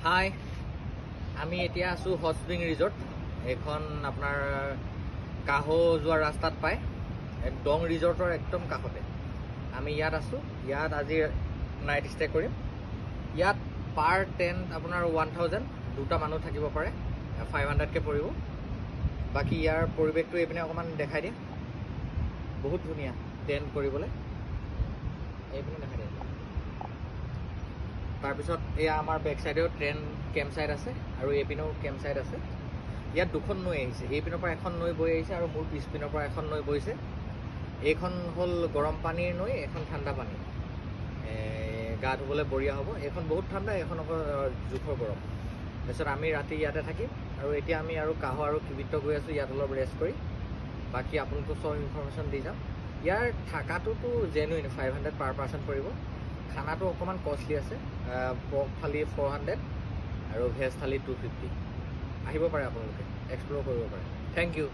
হাই, আমি এতিয়া আছো হট স্প্ৰিং ৰিজৰ্ট। এইখন আপোনাৰ কাহো যোৱা ৰাস্তাত পায়, ডং ৰিজৰ্টৰ একদম কাষতে আমি ইয়াত আছো। ইয়াত আজি নাইট ষ্টে কৰিম। ইয়াত পাৰ টেণ্ট আপোনাৰ 1000, দুটা মানুহ থাকিব পাৰে, 500কে পৰিব। বাকী ইয়াৰ পৰিৱেশটো এইপিনে অকণমান দেখাই দিয়ে, বহুত ধুনীয়া টেণ্ট কৰিবলৈ। এইপিনে দেখাই দিয়ে। তাৰপিছত এয়া আমাৰ বেক চাইডেও ট্ৰেইন কেম্প চাইড আছে আৰু এইপিনেও কেম্প চাইড আছে। ইয়াত দুখন নৈ আহিছে, এইপিনৰ পৰা এখন নৈ বৈ আহিছে আৰু মোৰ পিছপিনৰ পৰা এখন নৈ বৈছে। এইখন হ'ল গৰম পানীৰ নৈ, এখন ঠাণ্ডা পানী, গা ধুবলৈ বঢ়িয়া হ'ব। এইখন বহুত ঠাণ্ডা, এইখন আকৌ জোখৰ গৰম। তাৰপিছত আমি ৰাতি ইয়াতে থাকিম আৰু এতিয়া আমি আৰু কাহো আৰু কিবিত্ত গৈ আছোঁ, ইয়াত অলপ ৰেষ্ট কৰি। বাকী আপোনালোকক চব ইনফৰমেশ্যন দি যাম। ইয়াৰ থাকাটোতো জেনুইন 500 পাৰ পাৰ্চন পৰিব। খানাটো অকণমান কষ্টলি আছে, পৰ্ক থালি 400 আৰু ভেজ থালি 250। আহিব পাৰে আপোনালোকে, এক্সপ্ল'ৰ কৰিব পাৰে। Thank U.